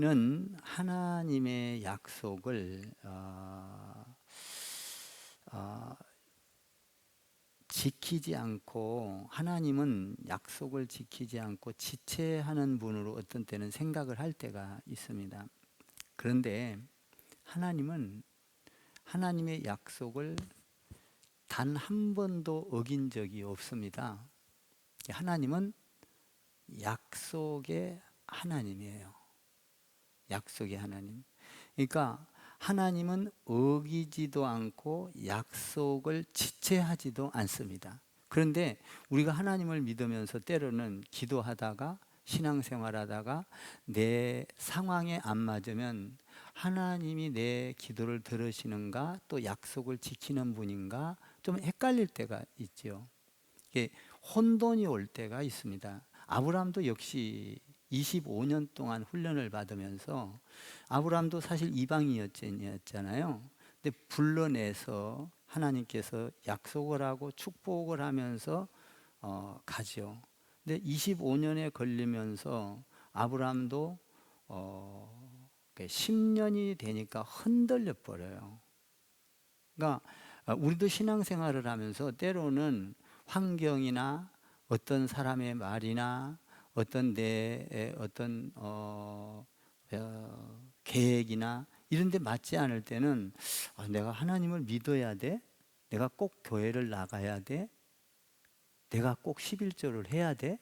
우리는 하나님의 약속을 지키지 않고, 하나님은 약속을 지키지 않고 지체하는 분으로 어떤 때는 생각을 할 때가 있습니다. 그런데 하나님은 하나님의 약속을 단 한 번도 어긴 적이 없습니다. 하나님은 약속의 하나님이에요. 약속의 하나님. 그러니까 하나님은 어기지도 않고 약속을 지체하지도 않습니다. 그런데 우리가 하나님을 믿으면서 때로는 기도하다가 신앙생활하다가 내 상황에 안 맞으면 하나님이 내 기도를 들으시는가, 또 약속을 지키는 분인가 좀 헷갈릴 때가 있죠. 이게 혼돈이 올 때가 있습니다. 아브라함도 역시 25년 동안 훈련을 받으면서, 아브라함도 사실 이방인이었잖아요. 근데 불러내서 하나님께서 약속을 하고 축복을 하면서 가죠. 근데 25년에 걸리면서 아브라함도 10년이 되니까 흔들려 버려요. 그러니까 우리도 신앙생활을 하면서 때로는 환경이나 어떤 사람의 말이나 어떤 내 어떤 계획이나 이런 데 맞지 않을 때는 내가 하나님을 믿어야 돼? 내가 꼭 교회를 나가야 돼? 내가 꼭 11조를 해야 돼?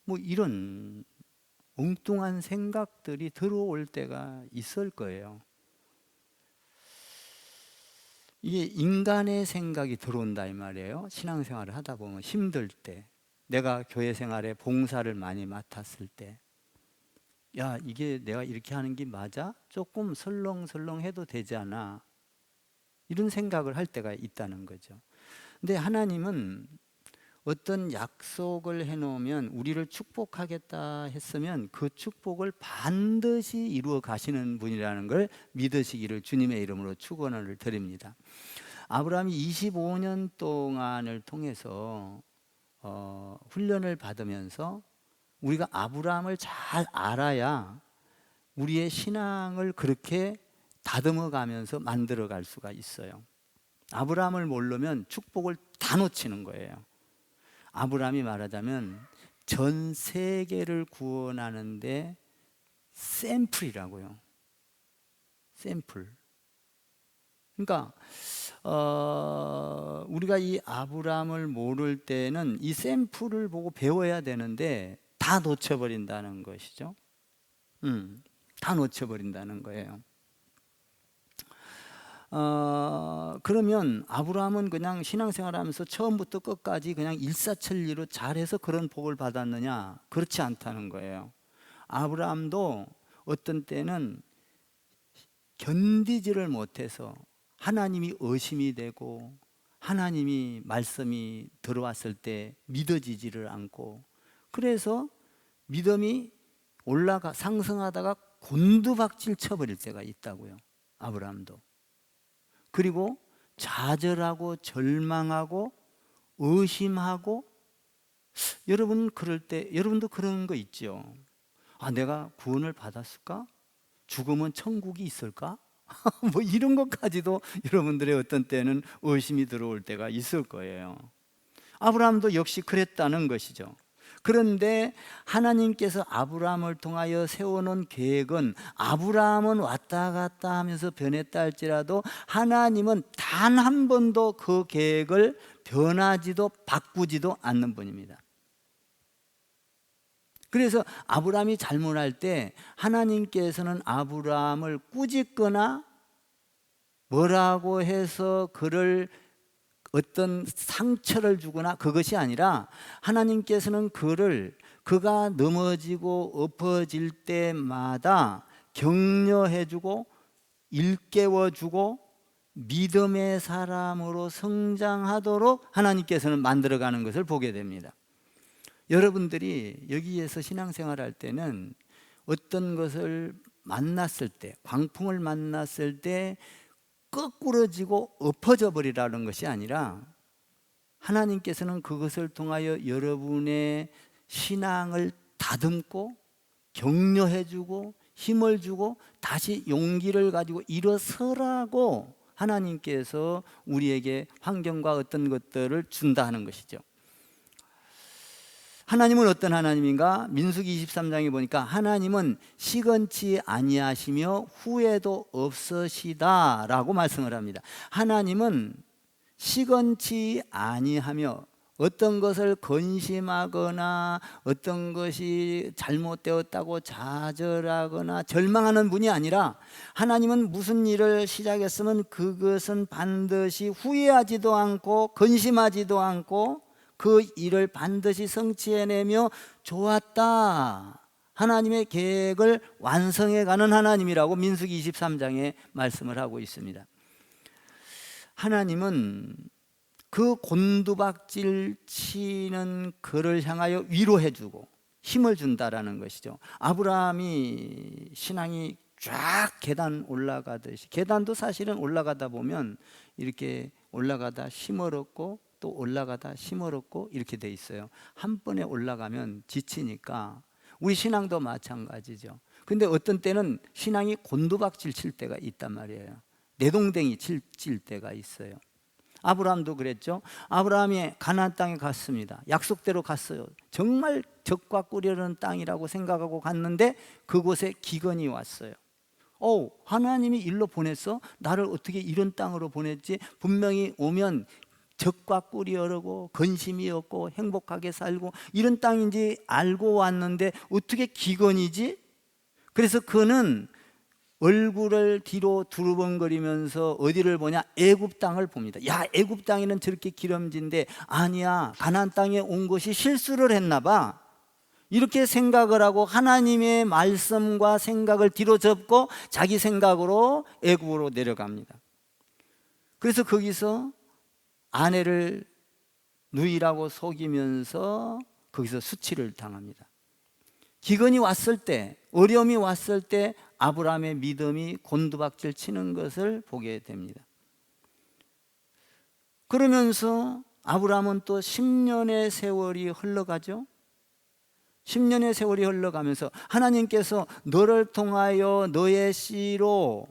뭐 이런 엉뚱한 생각들이 들어올 때가 있을 거예요. 이게 인간의 생각이 들어온다 이 말이에요. 신앙생활을 하다 보면 힘들 때, 내가 교회 생활에 봉사를 많이 맡았을 때, 야, 이게 내가 이렇게 하는 게 맞아? 조금 설렁설렁 해도 되지 않아? 이런 생각을 할 때가 있다는 거죠. 근데 하나님은 어떤 약속을 해놓으면, 우리를 축복하겠다 했으면 그 축복을 반드시 이루어 가시는 분이라는 걸 믿으시기를 주님의 이름으로 축원을 드립니다. 아브라함이 25년 동안을 통해서 훈련을 받으면서, 우리가 아브라함을 잘 알아야 우리의 신앙을 그렇게 다듬어 가면서 만들어 갈 수가 있어요. 아브라함을 모르면 축복을 다 놓치는 거예요. 아브라함이 말하자면 전 세계를 구원하는데 샘플이라고요. 샘플. 그러니까 우리가 이 아브라함을 모를 때는 이 샘플을 보고 배워야 되는데 다 놓쳐버린다는 것이죠. 다 놓쳐버린다는 거예요. 그러면 아브라함은 그냥 신앙생활하면서 처음부터 끝까지 그냥 일사천리로 잘해서 그런 복을 받았느냐? 그렇지 않다는 거예요. 아브라함도 어떤 때는 견디지를 못해서 하나님이 의심이 되고, 하나님이 말씀이 들어왔을 때 믿어지지를 않고, 그래서 믿음이 올라가 상승하다가 곤두박질 쳐버릴 때가 있다고요. 아브라함도. 그리고 좌절하고 절망하고 의심하고, 여러분 그럴 때 여러분도 그런 거 있죠. 내가 구원을 받았을까? 죽으면 천국이 있을까? 뭐 이런 것까지도 여러분들의 어떤 때는 의심이 들어올 때가 있을 거예요. 아브라함도 역시 그랬다는 것이죠. 그런데 하나님께서 아브라함을 통하여 세워놓은 계획은, 아브라함은 왔다 갔다 하면서 변했다 할지라도 하나님은 단 한 번도 그 계획을 변하지도 바꾸지도 않는 분입니다. 그래서 아브라함이 잘못할 때 하나님께서는 아브라함을 꾸짖거나 뭐라고 해서 그를 어떤 상처를 주거나 그것이 아니라, 하나님께서는 그가 넘어지고 엎어질 때마다 격려해주고 일깨워주고 믿음의 사람으로 성장하도록 하나님께서는 만들어가는 것을 보게 됩니다. 여러분들이 여기에서 신앙생활할 때는 어떤 것을 만났을 때, 광풍을 만났을 때 거꾸러지고 엎어져 버리라는 것이 아니라, 하나님께서는 그것을 통하여 여러분의 신앙을 다듬고 격려해주고 힘을 주고 다시 용기를 가지고 일어서라고 하나님께서 우리에게 환경과 어떤 것들을 준다 하는 것이죠. 하나님은 어떤 하나님인가? 민수기 23장에 보니까 하나님은 시건치 아니하시며 후회도 없으시다라고 말씀을 합니다. 하나님은 시건치 아니하며 어떤 것을 근심하거나 어떤 것이 잘못되었다고 좌절하거나 절망하는 분이 아니라, 하나님은 무슨 일을 시작했으면 그것은 반드시 후회하지도 않고 근심하지도 않고 그 일을 반드시 성취해내며 좋았다, 하나님의 계획을 완성해가는 하나님이라고 민수기 23장에 말씀을 하고 있습니다. 하나님은 그 곤두박질 치는 그를 향하여 위로해주고 힘을 준다라는 것이죠. 아브라함이 신앙이 쫙 계단 올라가듯이, 계단도 사실은 올라가다 보면 이렇게 올라가다 힘을 얻고 또 올라가다 힘을 얻고 이렇게 돼 있어요. 한 번에 올라가면 지치니까 우리 신앙도 마찬가지죠. 근데 어떤 때는 신앙이 곤두박질 칠 때가 있단 말이에요. 내동댕이 칠 때가 있어요. 아브라함도 그랬죠. 아브라함이 가나안 땅에 갔습니다. 약속대로 갔어요. 정말 젖과 꿀이 흐르는 땅이라고 생각하고 갔는데 그곳에 기근이 왔어요. 하나님이 일로 보냈어? 나를 어떻게 이런 땅으로 보냈지? 분명히 오면 젖과 꿀이 흐르고 근심이 없고 행복하게 살고 이런 땅인지 알고 왔는데 어떻게 기근이지? 그래서 그는 얼굴을 뒤로 두루번거리면서 어디를 보냐? 애굽 땅을 봅니다. 야, 애굽 땅에는 저렇게 기름진데 아니야, 가나안 땅에 온 것이 실수를 했나 봐, 이렇게 생각을 하고 하나님의 말씀과 생각을 뒤로 접고 자기 생각으로 애굽으로 내려갑니다. 그래서 거기서 아내를 누이라고 속이면서 거기서 수치를 당합니다. 기근이 왔을 때, 어려움이 왔을 때 아브라함의 믿음이 곤두박질 치는 것을 보게 됩니다. 그러면서 아브라함은 또 10년의 세월이 흘러가죠. 10년의 세월이 흘러가면서 하나님께서 너를 통하여 너의 씨로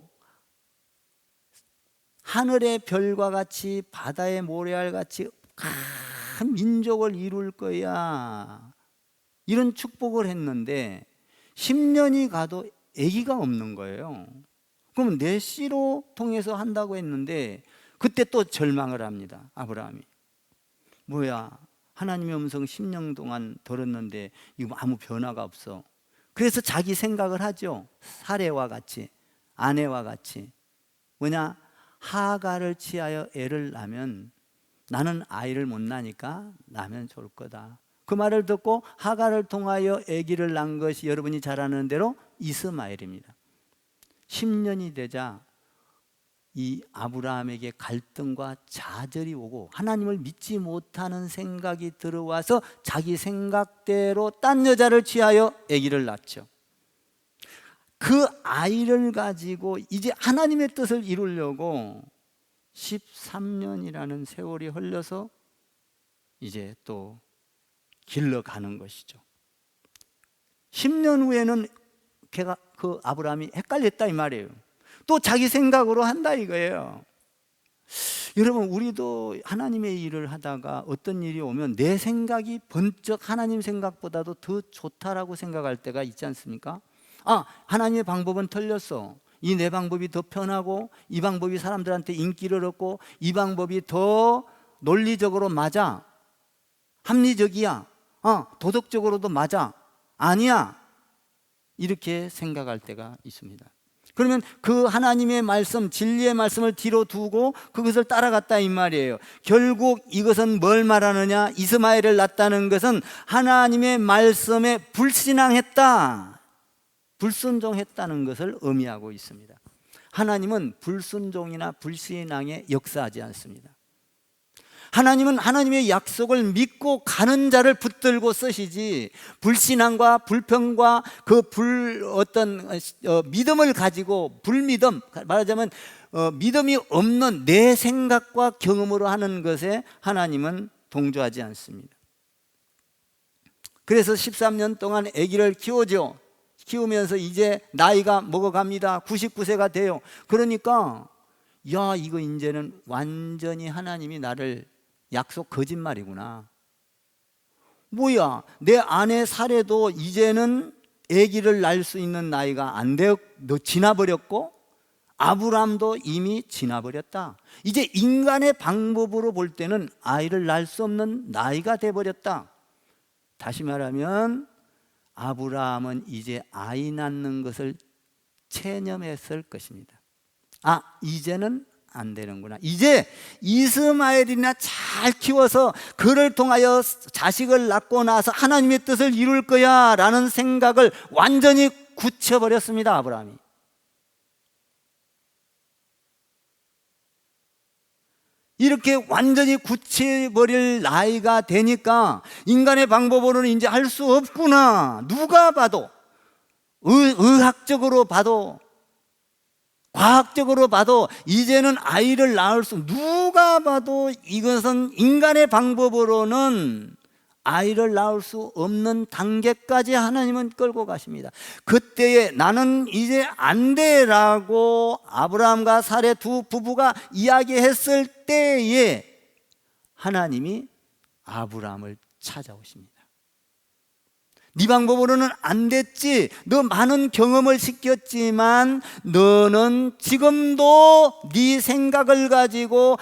하늘의 별과 같이 바다의 모래알 같이 큰 민족을 이룰 거야, 이런 축복을 했는데 10년이 가도 아기가 없는 거예요. 그럼 내 씨로 통해서 한다고 했는데 그때 또 절망을 합니다. 아브라함이 뭐야, 하나님의 음성 10년 동안 들었는데 이거 아무 변화가 없어. 그래서 자기 생각을 하죠. 사례와 같이, 아내와 같이. 뭐냐, 하가를 취하여 애를 낳으면 나는 아이를 못 낳으니까 낳으면 좋을 거다. 그 말을 듣고 하가를 통하여 아기를 낳은 것이 여러분이 잘 아는 대로 이스마엘입니다. 10년이 되자 이 아브라함에게 갈등과 좌절이 오고 하나님을 믿지 못하는 생각이 들어와서 자기 생각대로 딴 여자를 취하여 아기를 낳죠. 그 아이를 가지고 이제 하나님의 뜻을 이루려고 13년이라는 세월이 흘러서 이제 또 길러가는 것이죠. 10년 후에는 그 아브라함이 헷갈렸다 이 말이에요. 또 자기 생각으로 한다 이거예요. 여러분, 우리도 하나님의 일을 하다가 어떤 일이 오면 내 생각이 번쩍 하나님 생각보다도 더 좋다라고 생각할 때가 있지 않습니까? 하나님의 방법은 틀렸어. 이 내 방법이 더 편하고 이 방법이 사람들한테 인기를 얻고 이 방법이 더 논리적으로 맞아, 합리적이야, 도덕적으로도 맞아, 아니야, 이렇게 생각할 때가 있습니다. 그러면 그 하나님의 말씀, 진리의 말씀을 뒤로 두고 그것을 따라갔다 이 말이에요. 결국 이것은 뭘 말하느냐? 이스마엘을 낳았다는 것은 하나님의 말씀에 불신앙했다, 불순종했다는 것을 의미하고 있습니다. 하나님은 불순종이나 불신앙에 역사하지 않습니다. 하나님은 하나님의 약속을 믿고 가는 자를 붙들고 쓰시지, 불신앙과 불평과 그 믿음을 가지고 불믿음, 말하자면 믿음이 없는 내 생각과 경험으로 하는 것에 하나님은 동조하지 않습니다. 그래서 13년 동안 아기를 키우죠. 키우면서 이제 나이가 먹어갑니다. 99세가 돼요. 그러니까 야, 이거 이제는 완전히 하나님이 나를 약속 거짓말이구나. 뭐야, 내 아내 사례도 이제는 아기를 낳을 수 있는 나이가 안 되어 지나버렸고, 아브라함도 이미 지나버렸다. 이제 인간의 방법으로 볼 때는 아이를 낳을 수 없는 나이가 돼버렸다. 다시 말하면 아브라함은 이제 아이 낳는 것을 체념했을 것입니다. 아, 이제는 안 되는구나. 이제 이스마엘이나 잘 키워서 그를 통하여 자식을 낳고 나서 하나님의 뜻을 이룰 거야 라는 생각을 완전히 굳혀버렸습니다. 아브라함이. 이렇게 완전히 굳혀버릴 나이가 되니까 인간의 방법으로는 이제 할 수 없구나. 누가 봐도, 의학적으로 봐도, 과학적으로 봐도 이제는 아이를 낳을 수, 누가 봐도 이것은 인간의 방법으로는 아이를 낳을 수 없는 단계까지 하나님은 끌고 가십니다. 그때에 나는 이제 안 돼라고 아브라함과 사레 두 부부가 이야기했을 때에 하나님이 아브라함을 찾아오십니다. 네 방법으로는 안 됐지. 너 많은 경험을 시켰지만 너는 지금도 네 생각을 가지고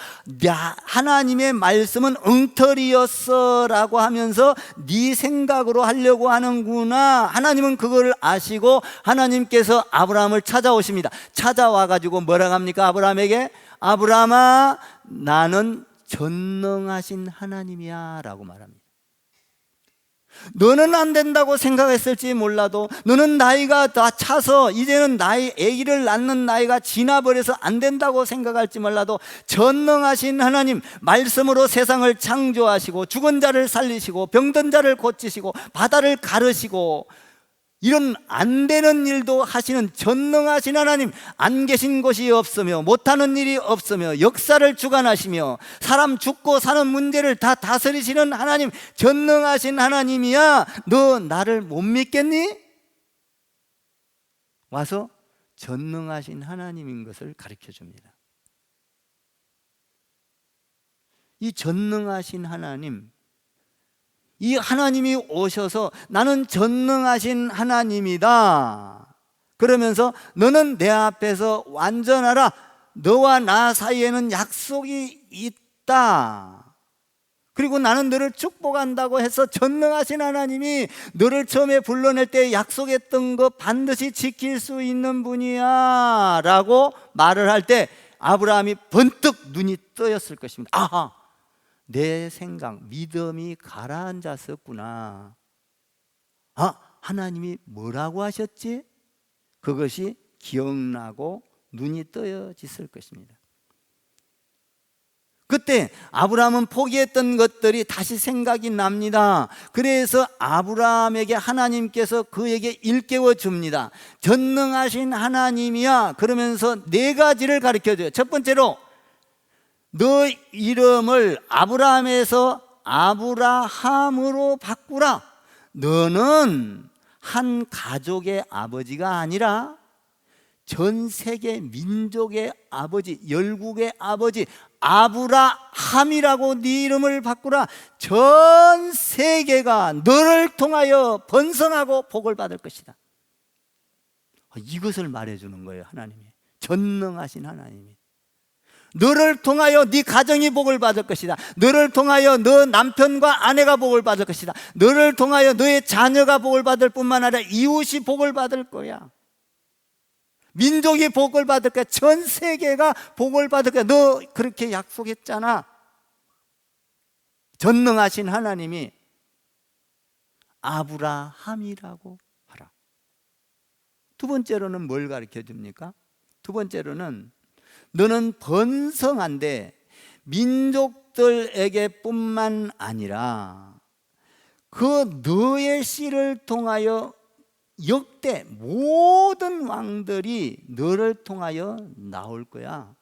하나님의 말씀은 엉터리였어 라고 하면서 네 생각으로 하려고 하는구나. 하나님은 그걸 아시고 하나님께서 아브라함을 찾아오십니다. 찾아와 가지고 뭐라고 합니까? 아브라함에게, 아브라함아, 나는 전능하신 하나님이야 라고 말합니다. 너는 안 된다고 생각했을지 몰라도, 너는 나이가 다 차서 이제는 아기를 낳는 나이가 지나버려서 안 된다고 생각할지 몰라도, 전능하신 하나님, 말씀으로 세상을 창조하시고 죽은 자를 살리시고 병든 자를 고치시고 바다를 가르시고 이런 안 되는 일도 하시는 전능하신 하나님, 안 계신 곳이 없으며 못하는 일이 없으며 역사를 주관하시며 사람 죽고 사는 문제를 다 다스리시는 하나님, 전능하신 하나님이야. 너 나를 못 믿겠니? 와서 전능하신 하나님인 것을 가르쳐 줍니다. 이 전능하신 하나님, 이 하나님이 오셔서 나는 전능하신 하나님이다 그러면서 너는 내 앞에서 완전하라. 너와 나 사이에는 약속이 있다. 그리고 나는 너를 축복한다고 해서 전능하신 하나님이 너를 처음에 불러낼 때 약속했던 거 반드시 지킬 수 있는 분이야 라고 말을 할 때 아브라함이 번뜩 눈이 떠였을 것입니다. 아하, 내 생각, 믿음이 가라앉았었구나. 아, 하나님이 뭐라고 하셨지? 그것이 기억나고 눈이 떠여졌을 것입니다. 그때 아브라함은 포기했던 것들이 다시 생각이 납니다. 그래서 아브라함에게 하나님께서 그에게 일깨워 줍니다. 전능하신 하나님이야 그러면서 네 가지를 가르쳐줘요. 첫 번째로, 너 이름을 아브라함에서 아브라함으로 바꾸라. 너는 한 가족의 아버지가 아니라 전 세계 민족의 아버지, 열국의 아버지 아브라함이라고 네 이름을 바꾸라. 전 세계가 너를 통하여 번성하고 복을 받을 것이다. 이것을 말해주는 거예요. 하나님이, 전능하신 하나님이. 너를 통하여 네 가정이 복을 받을 것이다. 너를 통하여 너 남편과 아내가 복을 받을 것이다. 너를 통하여 너의 자녀가 복을 받을 뿐만 아니라 이웃이 복을 받을 거야. 민족이 복을 받을 거야. 전 세계가 복을 받을 거야. 너 그렇게 약속했잖아. 전능하신 하나님이 아브라함이라고 하라. 두 번째로는 뭘 가르쳐 줍니까? 두 번째로는 너는 번성한데 민족들에게 뿐만 아니라 그 너의 씨를 통하여 역대 모든 왕들이 너를 통하여 나올 거야.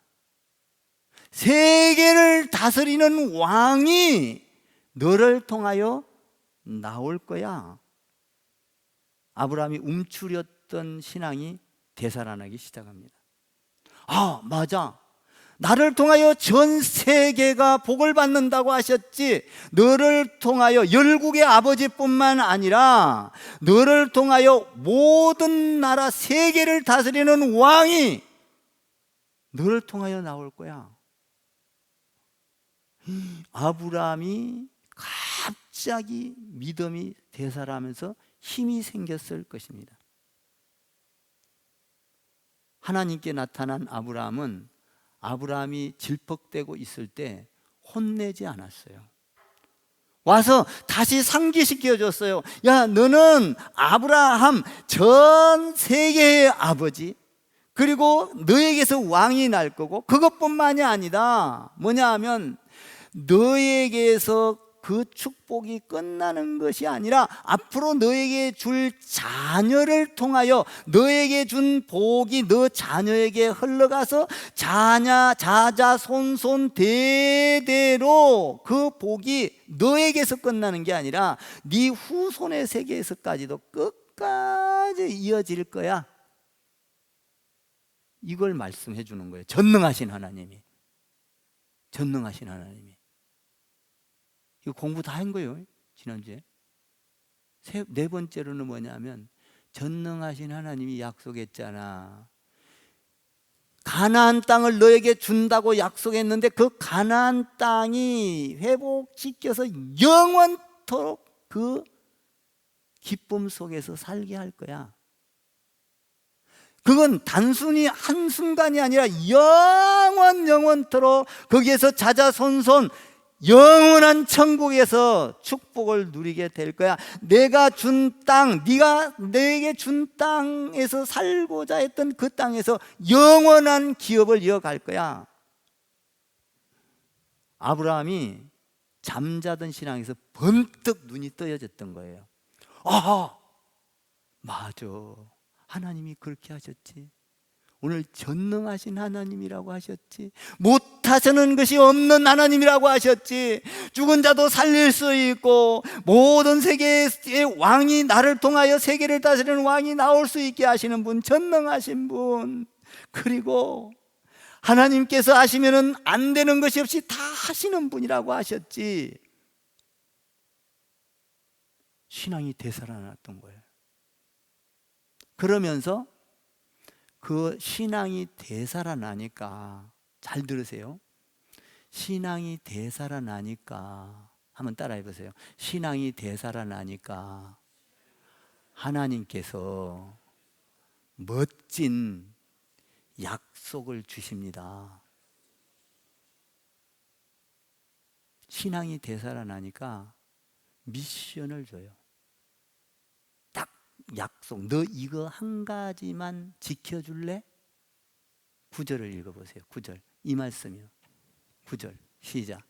세계를 다스리는 왕이 너를 통하여 나올 거야. 아브라함이 움츠렸던 신앙이 되살아나기 시작합니다. 아, 맞아. 나를 통하여 전 세계가 복을 받는다고 하셨지. 너를 통하여 열국의 아버지뿐만 아니라 너를 통하여 모든 나라 세계를 다스리는 왕이 너를 통하여 나올 거야. 아브라함이 갑자기 믿음이 되살아나면서 힘이 생겼을 것입니다. 하나님께 나타난 아브라함이 질퍽대고 있을 때 혼내지 않았어요. 와서 다시 상기시켜 줬어요. 야, 너는 아브라함, 전 세계의 아버지, 그리고 너에게서 왕이 날 거고, 그것뿐만이 아니다. 뭐냐 하면 너에게서 그 축복이 끝나는 것이 아니라 앞으로 너에게 줄 자녀를 통하여 너에게 준 복이 너 자녀에게 흘러가서 자자손손 대대로 그 복이 너에게서 끝나는 게 아니라 네 후손의 세계에서까지도 끝까지 이어질 거야. 이걸 말씀해 주는 거예요. 전능하신 하나님이. 이거 공부 다 한 거예요, 지난주에. 네 번째로는 뭐냐면 전능하신 하나님이 약속했잖아. 가나안 땅을 너에게 준다고 약속했는데 그 가나안 땅이 회복시켜서 영원토록 그 기쁨 속에서 살게 할 거야. 그건 단순히 한순간이 아니라 영원토록 거기에서 자자손손 영원한 천국에서 축복을 누리게 될 거야. 내가 준 땅, 네가 내게 준 땅에서 살고자 했던 그 땅에서 영원한 기업을 이어갈 거야. 아브라함이 잠자던 신앙에서 번뜩 눈이 떠여졌던 거예요. 아, 맞아. 하나님이 그렇게 하셨지. 오늘 전능하신 하나님이라고 하셨지. 못하시는 것이 없는 하나님이라고 하셨지. 죽은 자도 살릴 수 있고 모든 세계의 왕이 나를 통하여 세계를 다스리는 왕이 나올 수 있게 하시는 분, 전능하신 분. 그리고 하나님께서 하시면은 안 되는 것이 없이 다 하시는 분이라고 하셨지. 신앙이 되살아났던 거예요. 그러면서 그 신앙이 되살아나니까, 잘 들으세요. 신앙이 되살아나니까, 한번 따라해 보세요. 신앙이 되살아나니까 하나님께서 멋진 약속을 주십니다. 신앙이 되살아나니까 미션을 줘요. 약속, 너 이거 한 가지만 지켜줄래? 9절을 읽어보세요. 9절, 이 말씀이요. 9절 시작.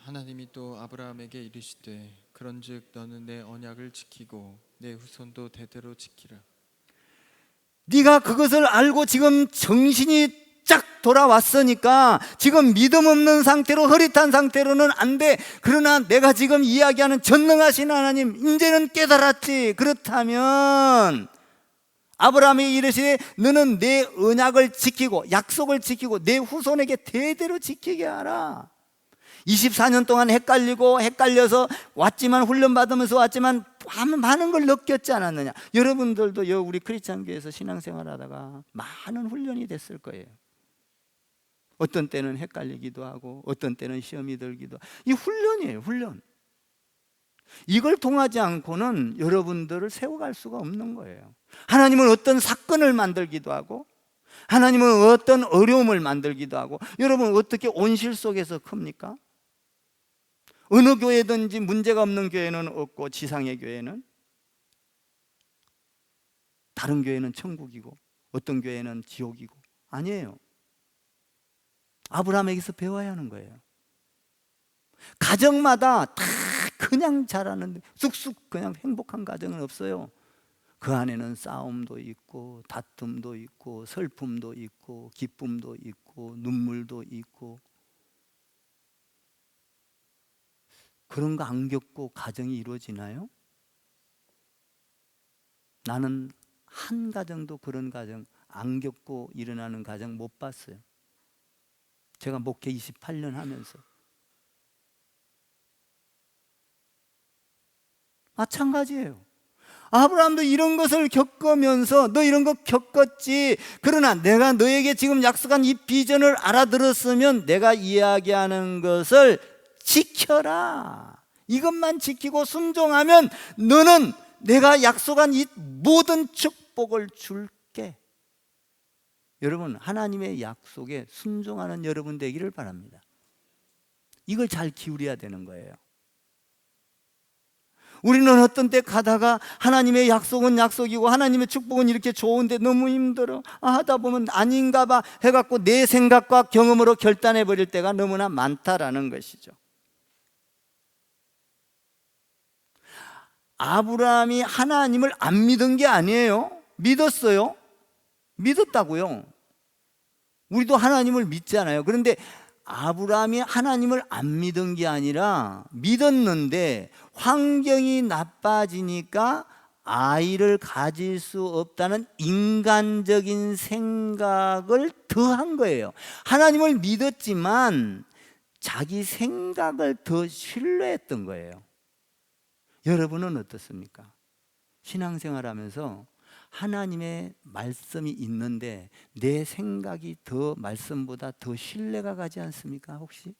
하나님이 또 아브라함에게 이르시되 그런즉 너는 내 언약을 지키고 내 후손도 대대로 지키라. 네가 그것을 알고 지금 정신이 쫙 돌아왔으니까 지금 믿음 없는 상태로, 흐릿한 상태로는 안 돼. 그러나 내가 지금 이야기하는 전능하신 하나님 이제는 깨달았지. 그렇다면 아브라함이 이르시되 너는 내 언약을 지키고 약속을 지키고 내 후손에게 대대로 지키게 하라. 24년 동안 헷갈려서 왔지만, 훈련받으면서 왔지만 많은 걸 느꼈지 않았느냐. 여러분들도 우리 크리스찬 교회에서 신앙생활 하다가 많은 훈련이 됐을 거예요. 어떤 때는 헷갈리기도 하고 어떤 때는 시험이 들기도 하고. 이 훈련이에요, 훈련. 이걸 통하지 않고는 여러분들을 세워갈 수가 없는 거예요. 하나님은 어떤 사건을 만들기도 하고 하나님은 어떤 어려움을 만들기도 하고. 여러분 어떻게 온실 속에서 큽니까? 어느 교회든지 문제가 없는 교회는 없고, 지상의 교회는, 다른 교회는 천국이고 어떤 교회는 지옥이고. 아니에요. 아브라함에게서 배워야 하는 거예요. 가정마다 다 그냥 자라는, 쑥쑥 그냥 행복한 가정은 없어요. 그 안에는 싸움도 있고 다툼도 있고 슬픔도 있고 기쁨도 있고 눈물도 있고. 그런 거 안 겪고 가정이 이루어지나요? 나는 한 가정도 그런 가정, 안 겪고 일어나는 가정 못 봤어요. 제가 목회 28년 하면서. 마찬가지예요. 아브라함도 이런 것을 겪으면서 너 이런 거 겪었지. 그러나 내가 너에게 지금 약속한 이 비전을 알아들었으면 내가 이야기하는 것을 지켜라. 이것만 지키고 순종하면 너는 내가 약속한 이 모든 축복을 줄게. 여러분, 하나님의 약속에 순종하는 여러분 되기를 바랍니다. 이걸 잘 기울여야 되는 거예요. 우리는 어떤 때 가다가 하나님의 약속은 약속이고 하나님의 축복은 이렇게 좋은데 너무 힘들어, 하다 보면 아닌가 봐 해갖고 내 생각과 경험으로 결단해 버릴 때가 너무나 많다라는 것이죠. 아브라함이 하나님을 안 믿은 게 아니에요. 믿었어요. 믿었다고요. 우리도 하나님을 믿잖아요. 그런데 아브라함이 하나님을 안 믿은 게 아니라 믿었는데 환경이 나빠지니까 아이를 가질 수 없다는 인간적인 생각을 더한 거예요. 하나님을 믿었지만 자기 생각을 더 신뢰했던 거예요. 여러분은 어떻습니까? 신앙생활하면서 하나님의 말씀이 있는데 내 생각이 더 말씀보다 더 신뢰가 가지 않습니까? 혹시?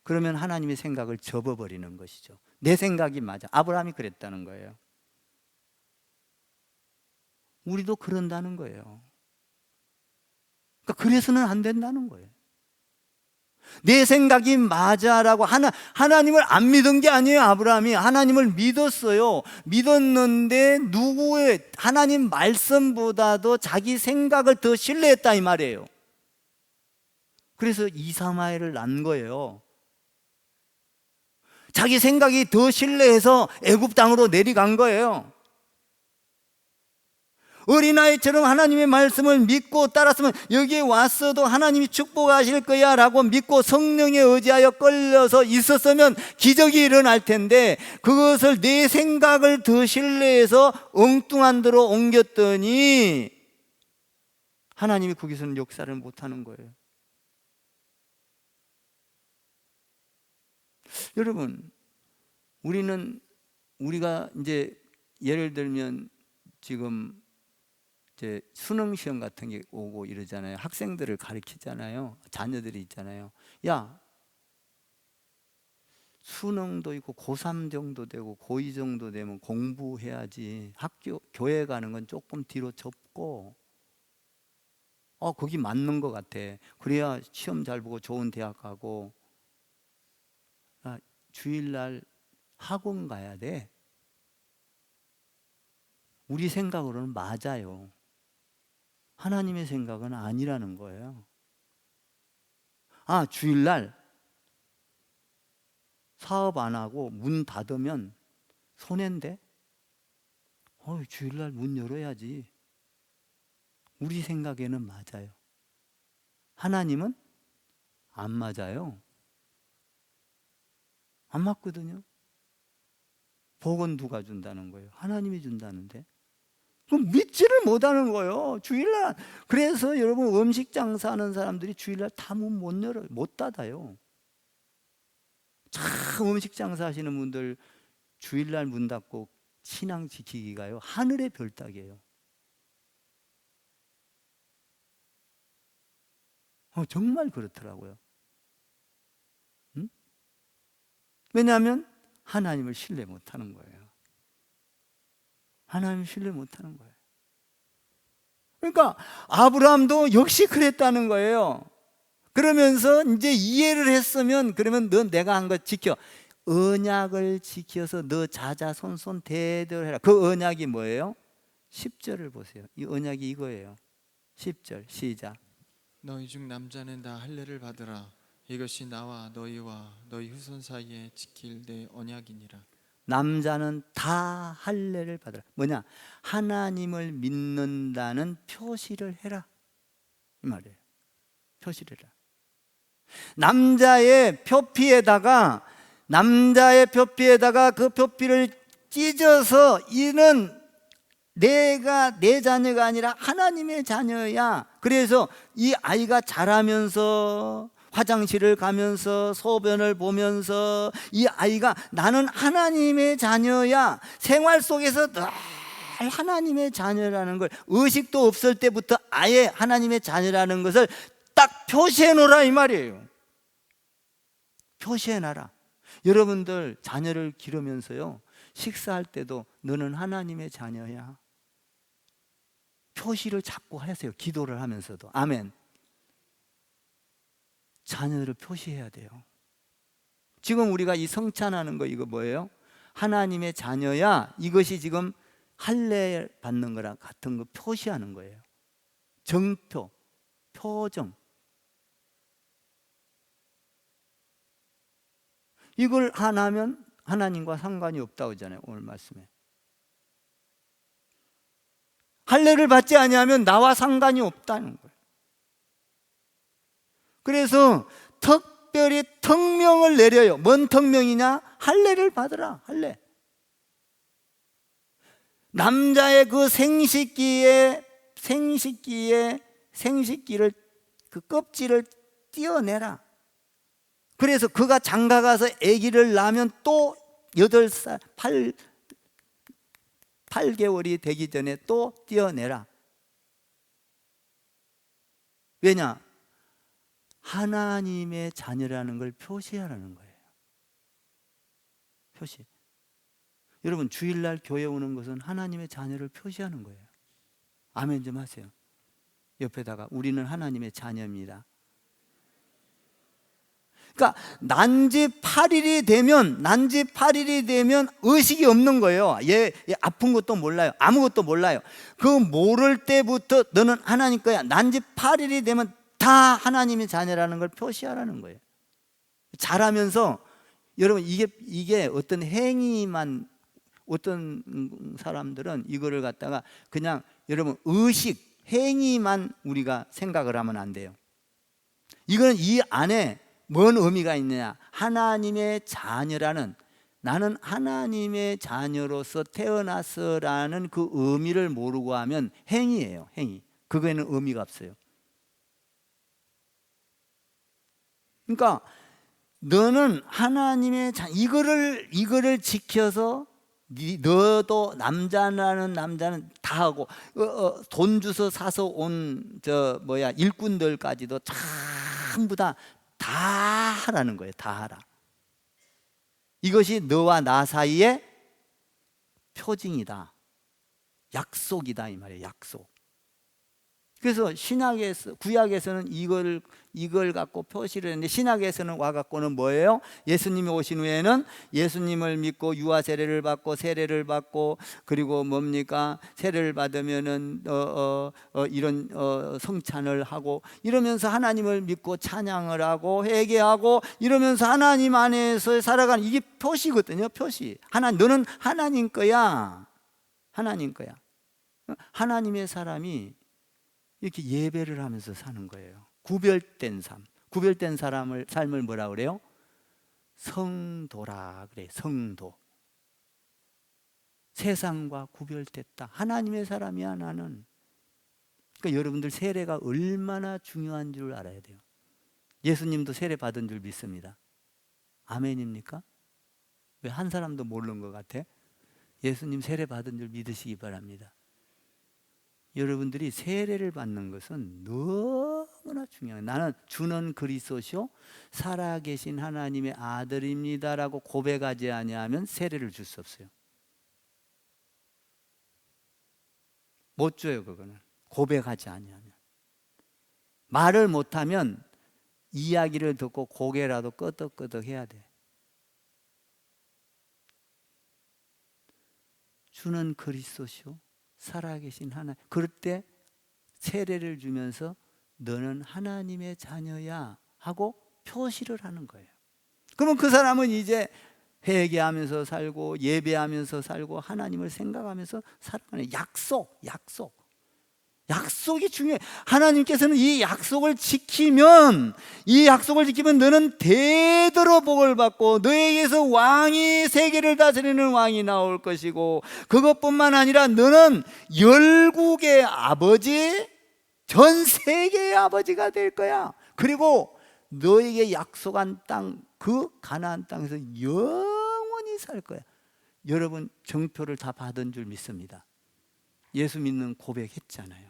그러면 하나님의 생각을 접어버리는 것이죠. 내 생각이 맞아. 아브라함이 그랬다는 거예요. 우리도 그런다는 거예요. 그러니까 그래서는 안 된다는 거예요. 내 생각이 맞아라고 하나님을 안 믿은 게 아니에요. 아브라함이 하나님을 믿었어요. 믿었는데 누구의 하나님 말씀보다도 자기 생각을 더 신뢰했다 이 말이에요. 그래서 이사마엘을 낳은 거예요. 자기 생각이 더 신뢰해서 애굽 땅으로 내려간 거예요. 어린아이처럼 하나님의 말씀을 믿고 따랐으면 여기에 왔어도 하나님이 축복하실 거야 라고 믿고 성령에 의지하여 끌려서 있었으면 기적이 일어날 텐데 그것을 내 생각을 더 신뢰해서 엉뚱한 데로 옮겼더니 하나님이 거기서는 역사를 못하는 거예요. 여러분, 우리가 이제 예를 들면 지금 이제 수능 시험 같은 게 오고 이러잖아요. 학생들을 가르치잖아요. 자녀들이 있잖아요. 야, 수능도 있고 고3 정도 되고 고2 정도 되면 공부해야지. 교회 가는 건 조금 뒤로 접고 거기 맞는 것 같아. 그래야 시험 잘 보고 좋은 대학 가고 주일날 학원 가야 돼. 우리 생각으로는 맞아요. 하나님의 생각은 아니라는 거예요. 주일날 사업 안 하고 문 닫으면 손해인데? 주일날 문 열어야지. 우리 생각에는 맞아요. 하나님은 안 맞아요. 안 맞거든요. 복은 누가 준다는 거예요? 하나님이 준다는데. 그럼 믿지를 못하는 거예요. 주일날. 그래서 여러분 음식 장사하는 사람들이 주일날 다 문 못 열어요. 못 닫아요. 참 음식 장사하시는 분들 주일날 문 닫고 신앙 지키기가요 하늘의 별따기예요. 정말 그렇더라고요. 응? 왜냐하면 하나님을 신뢰 못하는 거예요. 하나님을 신뢰 못하는 거예요. 그러니까 아브라함도 역시 그랬다는 거예요. 그러면서 이제 이해를 했으면 그러면 넌 내가 한 거 지켜. 언약을 지켜서 너 자자손손 대대로 해라. 그 언약이 뭐예요? 10절을 보세요. 이 언약이 이거예요. 10절 시작. 너희 중 남자는 다 할례를 받으라. 이것이 나와 너희와 너희 후손 사이에 지킬 내 언약이니라. 남자는 다 할례를 받으라. 뭐냐? 하나님을 믿는다는 표시를 해라 이 말이에요. 표시를 해라. 남자의 표피에다가 그 표피를 찢어서 이는 내가 내 자녀가 아니라 하나님의 자녀야. 그래서 이 아이가 자라면서 화장실을 가면서 소변을 보면서 이 아이가 나는 하나님의 자녀야, 생활 속에서 늘 하나님의 자녀라는 걸, 의식도 없을 때부터 아예 하나님의 자녀라는 것을 딱 표시해 놓으라 이 말이에요. 표시해 놔라. 여러분들 자녀를 기르면서요, 식사할 때도 너는 하나님의 자녀야, 표시를 자꾸 하세요. 기도를 하면서도. 아멘. 자녀를 표시해야 돼요. 지금 우리가 이 성찬하는 거 이거 뭐예요? 하나님의 자녀야, 이것이 지금 할례 받는 거랑 같은 거 표시하는 거예요. 정표, 표정. 이걸 안 하면 하나님과 상관이 없다고 하잖아요, 오늘 말씀에. 할례를 받지 아니하면 나와 상관이 없다는 거예요. 그래서 특별히 특명을 내려요. 뭔 특명이냐? 할례를 받으라. 할례. 남자의 그 생식기를 그 껍질을 떼어내라. 그래서 그가 장가가서 아기를 낳으면 또 8살 8개월이 되기 전에 또 떼어내라. 왜냐? 하나님의 자녀라는 걸 표시하라는 거예요. 표시. 여러분, 주일날 교회 오는 것은 하나님의 자녀를 표시하는 거예요. 아멘 좀 하세요. 옆에다가 우리는 하나님의 자녀입니다. 그러니까 난지 8일이 되면 의식이 없는 거예요. 얘 아픈 것도 몰라요. 아무것도 몰라요. 그 모를 때부터 너는 하나님 거야. 난지 8일이 되면 다 하나님의 자녀라는 걸 표시하라는 거예요. 자라면서 여러분, 이게 어떤 행위만, 어떤 사람들은 이거를 갖다가 그냥 여러분 의식, 행위만 우리가 생각을 하면 안 돼요. 이거는 이 안에 뭔 의미가 있느냐? 하나님의 자녀라는, 나는 하나님의 자녀로서 태어났어라는 그 의미를 모르고 하면 행위예요. 행위. 그거에는 의미가 없어요. 그러니까 너는 하나님의 자녀, 이거를 지켜서 너도 남자라는 남자는 다 하고, 돈 주서 사서 온 일꾼들까지도 전부 다 하라는 거예요. 다 하라. 이것이 너와 나 사이의 표징이다, 약속이다 이 말이에요. 약속. 그래서 구약에서는 이걸 갖고 표시를 했는데, 신약에서는 와갖고는 뭐예요? 예수님이 오신 후에는 예수님을 믿고 유아 세례를 받고 세례를 받고, 그리고 뭡니까? 세례를 받으면은 이런 성찬을 하고, 이러면서 하나님을 믿고 찬양을 하고 회개하고, 이러면서 하나님 안에서 살아가는, 이게 표시거든요. 표시. 너는 하나님 거야. 하나님 거야. 하나님의 사람이 이렇게 예배를 하면서 사는 거예요. 구별된 삶. 구별된 삶을 뭐라 그래요? 성도라 그래. 성도. 세상과 구별됐다. 하나님의 사람이야 나는. 그러니까 여러분들 세례가 얼마나 중요한 줄 알아야 돼요. 예수님도 세례 받은 줄 믿습니다. 아멘입니까? 왜 한 사람도 모르는 것 같아? 예수님 세례 받은 줄 믿으시기 바랍니다. 여러분들이 세례를 받는 것은 너무나 중요해요. 나는 주는 그리스도시요 살아계신 하나님의 아들입니다라고 고백하지 아니하면 세례를 줄 수 없어요. 못 줘요. 그거는 고백하지 아니하면. 말을 못하면 이야기를 듣고 고개라도 끄덕끄덕 해야 돼. 주는 그리스도시요 살아계신 하나님. 그럴 때 세례를 주면서 너는 하나님의 자녀야 하고 표시를 하는 거예요. 그러면 그 사람은 이제 회개하면서 살고 예배하면서 살고 하나님을 생각하면서 살아가는 약속. 약속이 중요해. 하나님께서는 이 약속을 지키면 너는 대대로 복을 받고 너에게서 왕이 세계를 다스리는 왕이 나올 것이고, 그것뿐만 아니라 너는 열국의 아버지, 전 세계의 아버지가 될 거야. 그리고 너에게 약속한 땅, 그 가나안 땅에서 영원히 살 거야. 여러분 정표를 다 받은 줄 믿습니다. 예수 믿는 고백했잖아요.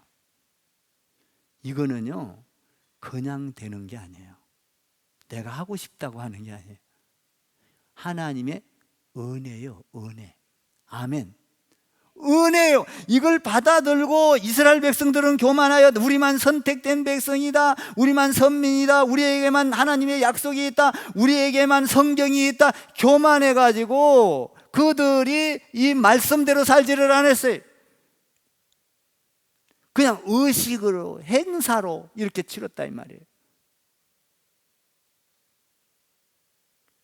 이거는요 그냥 되는 게 아니에요. 내가 하고 싶다고 하는 게 아니에요. 하나님의 은혜요, 은혜. 아멘. 은혜요. 이걸 받아들고 이스라엘 백성들은 교만하여 우리만 선택된 백성이다, 우리만 선민이다, 우리에게만 하나님의 약속이 있다, 우리에게만 성경이 있다, 교만해 가지고 그들이 이 말씀대로 살지를 않았어요. 그냥 의식으로, 행사로 이렇게 치렀다 이 말이에요.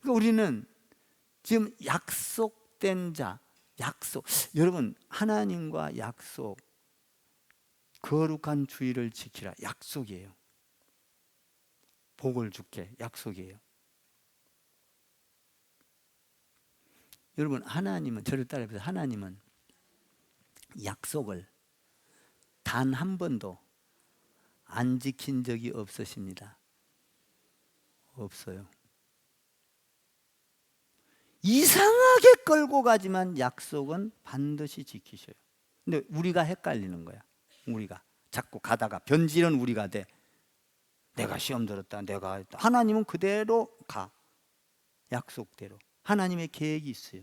그러니까 우리는 지금 약속된 자, 약속. 여러분 하나님과 약속, 거룩한 주의를 지키라, 약속이에요. 복을 줄게, 약속이에요. 여러분 하나님은, 저를 따라해보세요. 하나님은 약속을 단 한 번도 안 지킨 적이 없으십니다. 없어요. 이상하게 끌고 가지만 약속은 반드시 지키셔요. 근데 우리가 헷갈리는 거야. 우리가 자꾸 가다가 변질은 우리가 돼. 내가 시험 들었다, 내가 했다. 하나님은 그대로 가, 약속대로. 하나님의 계획이 있어요.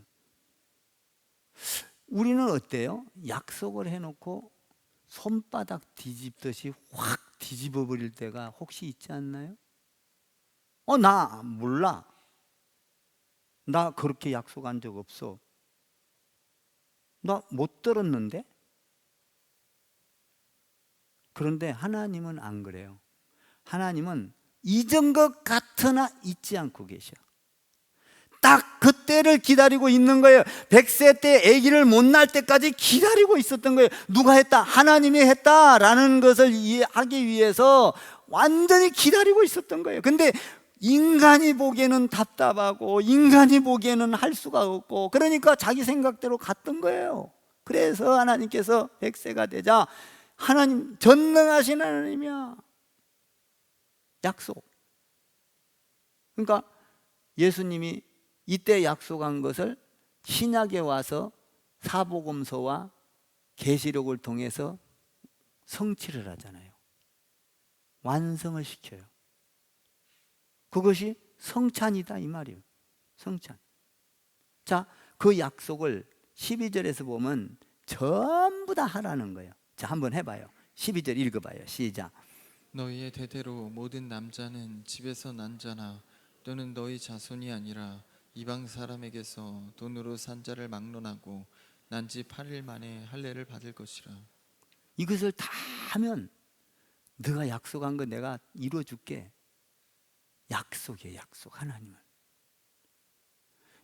우리는 어때요? 약속을 해놓고 손바닥 뒤집듯이 확 뒤집어 버릴 때가 혹시 있지 않나요? 나 몰라. 나 그렇게 약속한 적 없어. 나 못 들었는데? 그런데 하나님은 안 그래요. 하나님은 잊은 것 같으나 잊지 않고 계셔. 딱 그때를 기다리고 있는 거예요. 100세 때 아기를 못 낳을 때까지 기다리고 있었던 거예요. 누가 했다? 하나님이 했다라는 것을 이해하기 위해서 완전히 기다리고 있었던 거예요. 근데 인간이 보기에는 답답하고 인간이 보기에는 할 수가 없고, 그러니까 자기 생각대로 갔던 거예요. 그래서 하나님께서 100세가 되자, 하나님 전능하신 하나님이야, 약속. 그러니까 예수님이 이때 약속한 것을 신약에 와서 사복음서와 계시록을 통해서 성취를 하잖아요. 완성을 시켜요. 그것이 성찬이다 이 말이에요. 성찬. 자, 그 약속을 12절에서 보면 전부 다 하라는 거예요. 자, 한번 해봐요. 12절 읽어봐요. 시작. 너희의 대대로 모든 남자는 집에서 난 자나 또는 너희 자손이 아니라 이방 사람에게서 돈으로 산 자를 막론하고 난 지 8일 만에 할례를 받을 것이라. 이것을 다 하면 네가 약속한 거 내가 이루어줄게. 약속이에요, 약속. 하나님은.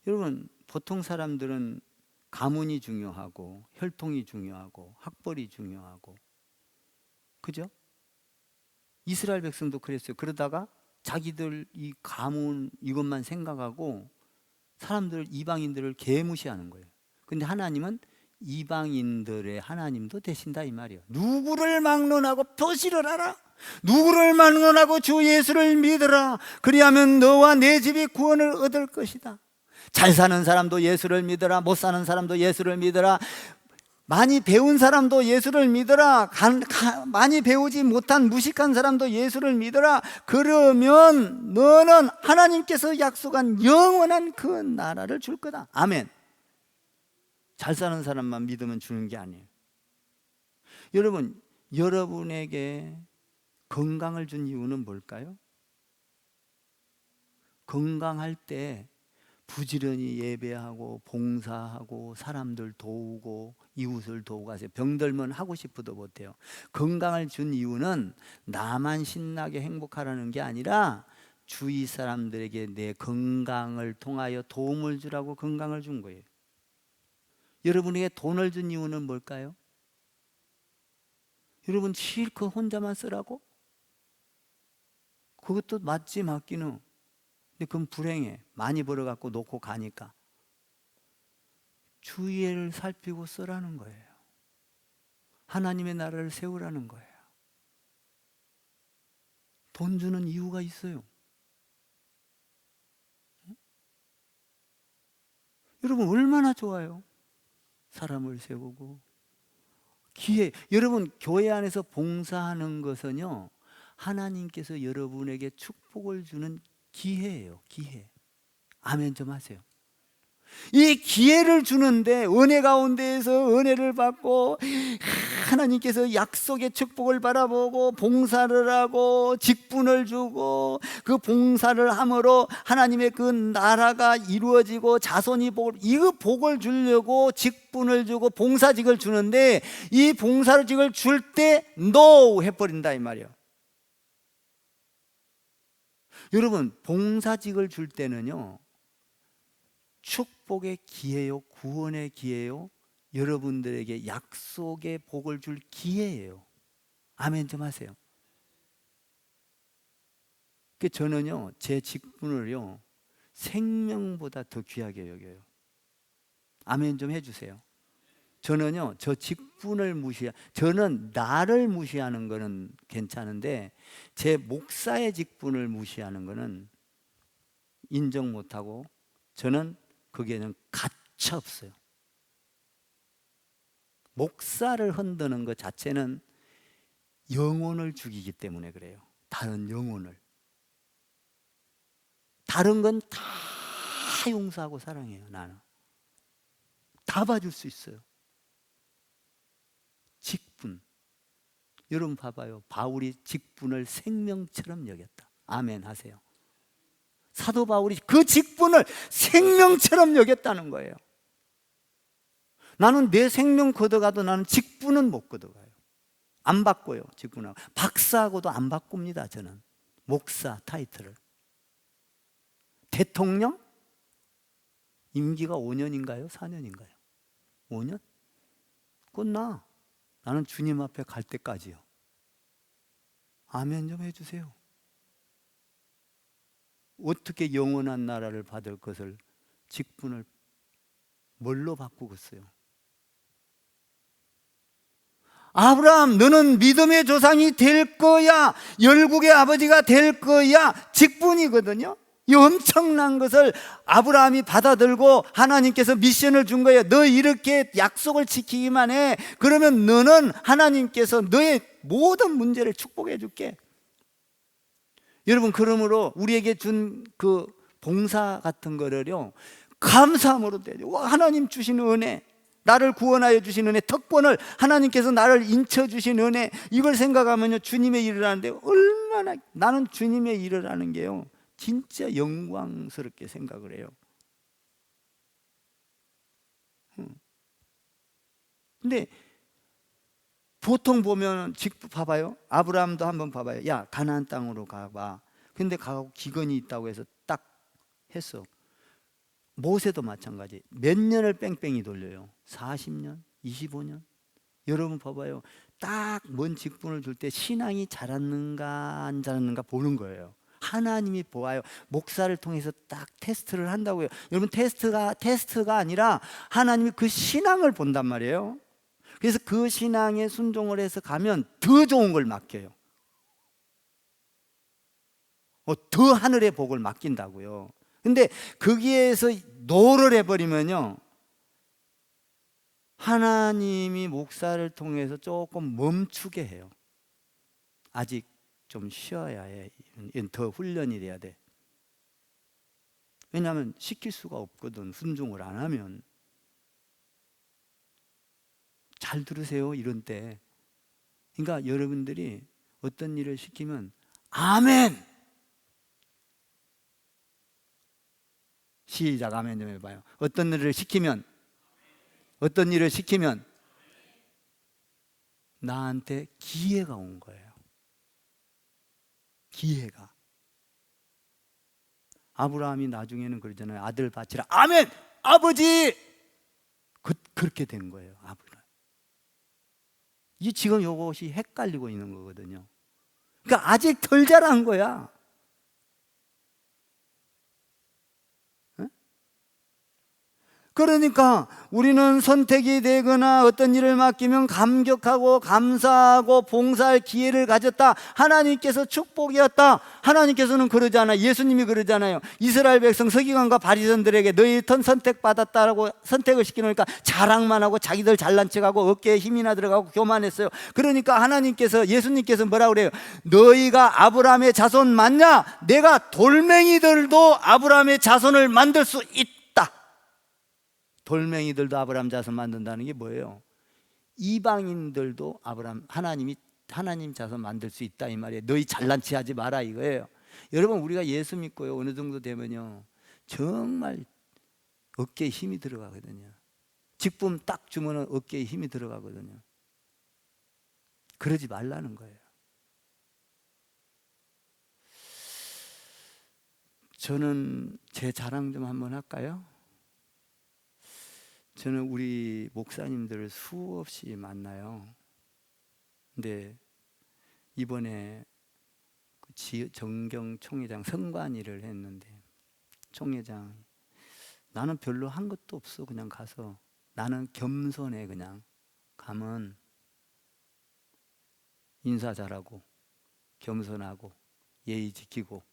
여러분 보통 사람들은 가문이 중요하고 혈통이 중요하고 학벌이 중요하고, 그죠? 이스라엘 백성도 그랬어요. 그러다가 자기들 이 가문 이것만 생각하고 사람들, 이방인들을 개무시하는 거예요. 근데 하나님은 이방인들의 하나님도 되신다 이 말이에요. 누구를 막론하고 표시를 하라. 누구를 막론하고 주 예수를 믿으라. 그리하면 너와 내 집이 구원을 얻을 것이다. 잘 사는 사람도 예수를 믿으라. 못 사는 사람도 예수를 믿으라. 많이 배운 사람도 예수를 믿으라. 많이 배우지 못한 무식한 사람도 예수를 믿으라. 그러면 너는 하나님께서 약속한 영원한 그 나라를 줄 거다. 아멘. 잘 사는 사람만 믿으면 주는 게 아니에요. 여러분, 여러분에게 건강을 준 이유는 뭘까요? 건강할 때 부지런히 예배하고 봉사하고 사람들 도우고 이웃을 도우고 하세요. 병들면 하고 싶어도 못해요. 건강을 준 이유는 나만 신나게 행복하라는 게 아니라 주위 사람들에게 내 건강을 통하여 도움을 주라고 건강을 준 거예요. 여러분에게 돈을 준 이유는 뭘까요? 여러분 실컷 혼자만 쓰라고? 그것도 맞지 맞기는. 근데 그건 불행해. 많이 벌어갖고 놓고 가니까. 주의를 살피고 쓰라는 거예요. 하나님의 나라를 세우라는 거예요. 돈 주는 이유가 있어요. 여러분 얼마나 좋아요. 사람을 세우고 기회. 여러분 교회 안에서 봉사하는 것은요, 하나님께서 여러분에게 축복을 주는 기회예요. 기회. 아멘 좀 하세요. 이 기회를 주는데 은혜 가운데에서 은혜를 받고 하나님께서 약속의 축복을 바라보고 봉사를 하고 직분을 주고 그 봉사를 함으로 하나님의 그 나라가 이루어지고 자손이 이거 복을 주려고 직분을 주고 봉사직을 주는데 이 봉사직을 줄 때 NO 해버린다 이 말이에요. 여러분 봉사직을 줄 때는요, 축복의 기회요, 구원의 기회요, 여러분들에게 약속의 복을 줄 기회예요. 아멘 좀 하세요. 저는요 제 직분을요 생명보다 더 귀하게 여겨요. 아멘 좀 해주세요. 저는요 저 직분을 저는 나를 무시하는 거는 괜찮은데 제 목사의 직분을 무시하는 거는 인정 못하고 저는 거기에는 가차 없어요. 목사를 흔드는 것 자체는 영혼을 죽이기 때문에 그래요. 다른 영혼을. 다른 건 다 용서하고 사랑해요. 나는 다 봐줄 수 있어요. 직분. 여러분 봐봐요. 바울이 직분을 생명처럼 여겼다. 아멘 하세요. 사도 바울이 그 직분을 생명처럼 여겼다는 거예요. 나는 내 생명 걷어가도 나는 직분은 못 걷어가요. 안 바꿔요. 직분하고 박사하고도 안 바꿉니다. 저는 목사 타이틀을. 대통령 임기가 5년인가요? 4년인가요? 5년? 끝나. 나는 주님 앞에 갈 때까지요. 아멘 좀 해주세요. 어떻게 영원한 나라를 받을 것을 직분을 뭘로 바꾸겠어요? 아브라함 너는 믿음의 조상이 될 거야, 열국의 아버지가 될 거야, 직분이거든요. 이 엄청난 것을 아브라함이 받아들고 하나님께서 미션을 준 거예요. 너 이렇게 약속을 지키기만 해. 그러면 너는 하나님께서 너의 모든 문제를 축복해 줄게. 여러분 그러므로 우리에게 준 그 봉사 같은 거를요 감사함으로 되죠. 와, 하나님 주신 은혜, 나를 구원하여 주신 은혜, 특권을 하나님께서 나를 인쳐 주신 은혜, 이걸 생각하면요 주님의 일을 하는데 얼마나 나는 주님의 일을 하는 게요 진짜 영광스럽게 생각을 해요. 근데 보통 보면 봐봐요. 아브라함도 한번 봐봐요. 야 가나안 땅으로 가봐. 근데 가고 기근이 있다고 해서 딱 했어. 모세도 마찬가지. 몇 년을 뺑뺑이 돌려요. 40년, 25년. 여러분 봐봐요. 딱 뭔 직분을 줄 때 신앙이 자랐는가 안 자랐는가 보는 거예요. 하나님이 보아요. 목사를 통해서 딱 테스트를 한다고요. 여러분 테스트가 아니라 하나님이 그 신앙을 본단 말이에요. 그래서 그 신앙에 순종을 해서 가면 더 좋은 걸 맡겨요. 더 하늘의 복을 맡긴다고요. 근데 거기에서 노를 해버리면요 하나님이 목사를 통해서 조금 멈추게 해요. 아직 좀 쉬어야 해. 더 훈련이 돼야 돼. 왜냐하면 시킬 수가 없거든. 순종을 안 하면. 잘 들으세요. 이런 때. 그러니까 여러분들이 어떤 일을 시키면 아멘. 시작 아멘 좀 해봐요. 어떤 일을 시키면 나한테 기회가 온 거예요. 기회가. 아브라함이 나중에는 그러잖아요. 아들 바치라. 아멘. 아버지. 그렇게 된 거예요. 아브라함. 이게 지금 이것이 헷갈리고 있는 거거든요. 그러니까 아직 덜 자란 거야. 그러니까 우리는 선택이 되거나 어떤 일을 맡기면 감격하고 감사하고 봉사할 기회를 가졌다. 하나님께서 축복이었다. 하나님께서는 그러잖아요. 예수님이 그러잖아요. 이스라엘 백성 서기관과 바리새인들에게 너희 턴 선택받았다라고 선택을 시키니까 자랑만 하고 자기들 잘난 척하고 어깨에 힘이나 들어가고 교만했어요. 그러니까 하나님께서 예수님께서 뭐라고 그래요? 너희가 아브라함의 자손 맞냐? 내가 돌멩이들도 아브라함의 자손을 만들 수 있다. 돌멩이들도 아브라함 자손 만든다는 게 뭐예요? 이방인들도 하나님 자손 만들 수 있다 이 말이에요. 너희 잘난 체 하지 마라 이거예요. 여러분 우리가 예수 믿고요 어느 정도 되면요 정말 어깨에 힘이 들어가거든요. 직분 딱 주면은 어깨에 힘이 들어가거든요. 그러지 말라는 거예요. 저는 제 자랑 좀 한번 할까요? 저는 우리 목사님들을 수없이 만나요. 근데 이번에 정경 총회장 선관위를 했는데 총회장 나는 별로 한 것도 없어. 그냥 가서 나는 겸손해. 그냥 가면 인사 잘하고 겸손하고 예의 지키고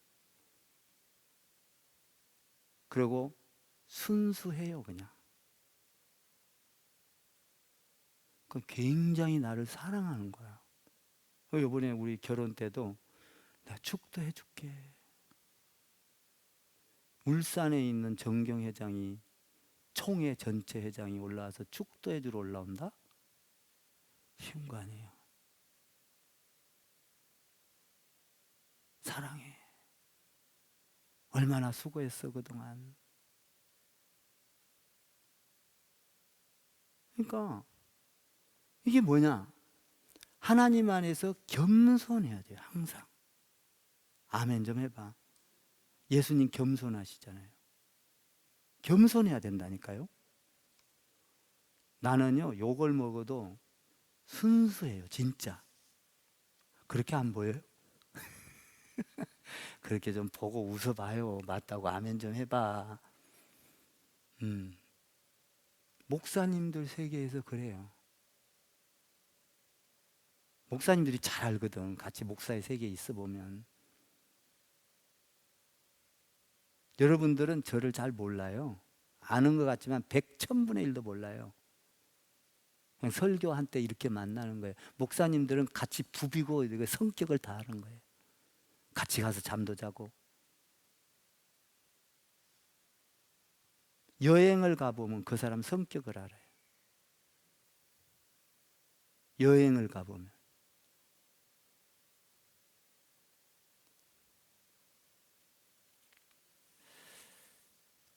그리고 순수해요. 그냥 굉장히 나를 사랑하는 거야. 이번에 우리 결혼 때도 나 축도해 줄게. 울산에 있는 정경 회장이 총회 전체 회장이 올라와서 축도해 주러 올라온다? 쉬운 거 아니에요. 사랑해. 얼마나 수고했어 그동안. 그러니까 이게 뭐냐? 하나님 안에서 겸손해야 돼요. 항상. 아멘 좀 해봐. 예수님 겸손하시잖아요. 겸손해야 된다니까요. 나는요 욕을 먹어도 순수해요. 진짜. 그렇게 안 보여요? 그렇게 좀 보고 웃어봐요. 맞다고 아멘 좀 해봐. 목사님들 세계에서 그래요. 목사님들이 잘 알거든. 같이 목사의 세계에 있어 보면. 여러분들은 저를 잘 몰라요. 아는 것 같지만 100,000분의 1도 몰라요. 그냥 설교 한때 이렇게 만나는 거예요. 목사님들은 같이 부비고 성격을 다 아는 거예요. 같이 가서 잠도 자고. 여행을 가보면 그 사람 성격을 알아요. 여행을 가보면.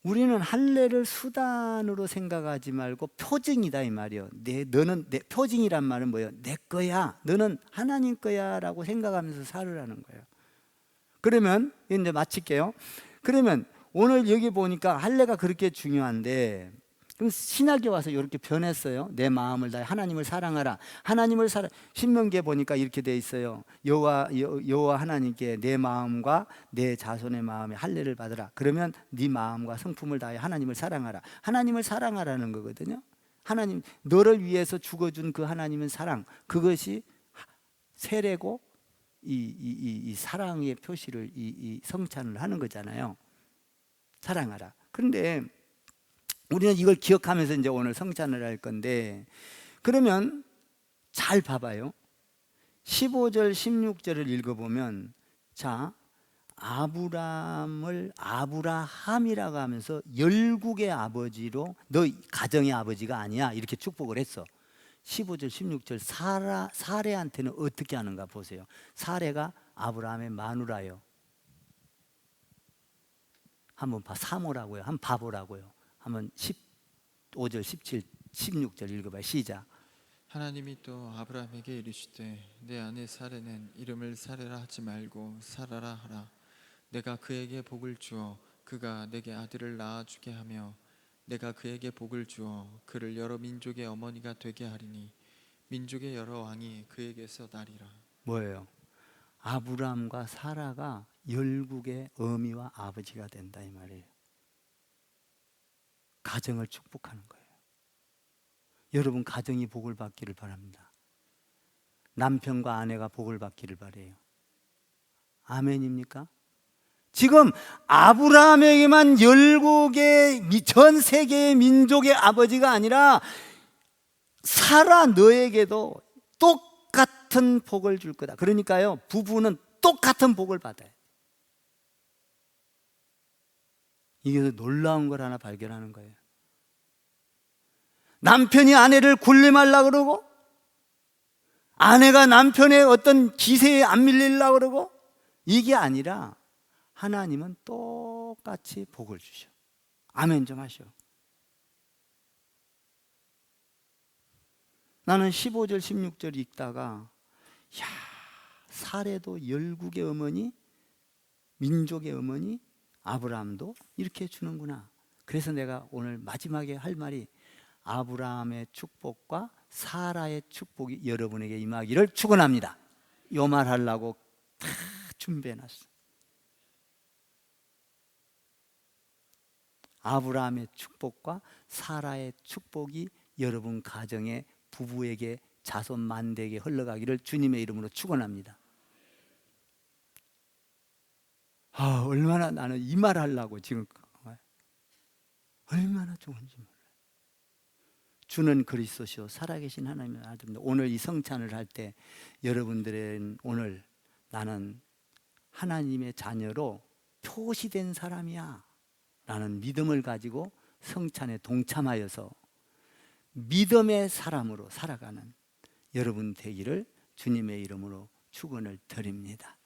우리는 할례를 수단으로 생각하지 말고 표징이다 이 말이에요. 너는 내 표징이란 말은 뭐예요? 내 거야. 너는 하나님 거야라고 생각하면서 살으라는 거예요. 그러면 이제 마칠게요. 그러면 오늘 여기 보니까 할례가 그렇게 중요한데 그럼 신약에 와서 이렇게 변했어요. 내 마음을 다해 하나님을 사랑하라. 하나님을 신명기에 보니까 이렇게 돼 있어요. 여호와 하나님께 내 마음과 내 자손의 마음에 할례를 받으라. 그러면 네 마음과 성품을 다해 하나님을 사랑하라. 하나님을 사랑하라는 거거든요. 하나님 너를 위해서 죽어준 그 하나님은 사랑. 그것이 세례고 이 사랑의 표시를 이 성찬을 하는 거잖아요. 사랑하라. 그런데 우리는 이걸 기억하면서 이제 오늘 성찬을 할 건데 그러면 잘 봐봐요. 15절 16절을 읽어보면 자 아브라함이라고 하면서 열국의 아버지로 너 가정의 아버지가 아니야 이렇게 축복을 했어. 15절 16절 사레한테는 어떻게 하는가 보세요. 사레가 아브라함의 마누라요. 한번 사모라고요. 한번 봐보라고요. 한번 15절 17 16절 읽어봐요. 시작. 하나님이 또 아브라함에게 이르시되 내 아내 사레는 이름을 사레라 하지 말고 사라라 하라. 내가 그에게 복을 주어 그가 내게 아들을 낳아주게 하며 내가 그에게 복을 주어 그를 여러 민족의 어머니가 되게 하리니 민족의 여러 왕이 그에게서 나리라. 뭐예요? 아브라함과 사라가 열국의 어미와 아버지가 된다 이 말이에요. 가정을 축복하는 거예요. 여러분 가정이 복을 받기를 바랍니다. 남편과 아내가 복을 받기를 바래요. 아멘입니까? 지금 아브라함에게만 열국의 전 세계의 민족의 아버지가 아니라 사라 너에게도 똑같은 복을 줄 거다. 그러니까요, 부부는 똑같은 복을 받아요. 이게 놀라운 걸 하나 발견하는 거예요. 남편이 아내를 굴림하려고 그러고, 아내가 남편의 어떤 기세에 안 밀리려고 그러고, 이게 아니라 하나님은 똑같이 복을 주셔. 아멘 좀 하시오. 나는 15절 16절 읽다가 야, 사례도 열국의 어머니, 민족의 어머니, 아브라함도 이렇게 주는구나. 그래서 내가 오늘 마지막에 할 말이 아브라함의 축복과 사라의 축복이 여러분에게 임하기를 축원합니다. 요 말 하려고 다 준비해놨어. 아브라함의 축복과 사라의 축복이 여러분 가정에, 부부에게, 자손 만대에게 흘러가기를 주님의 이름으로 축원합니다. 얼마나 나는 이 말 하려고 지금 얼마나 좋은지 몰라요. 주는 그리스도시요 살아계신 하나님의 아들입니다. 오늘 이 성찬을 할 때 여러분들은 오늘 나는 하나님의 자녀로 표시된 사람이야 라는 믿음을 가지고 성찬에 동참하여서 믿음의 사람으로 살아가는 여러분 되기를 주님의 이름으로 축원을 드립니다.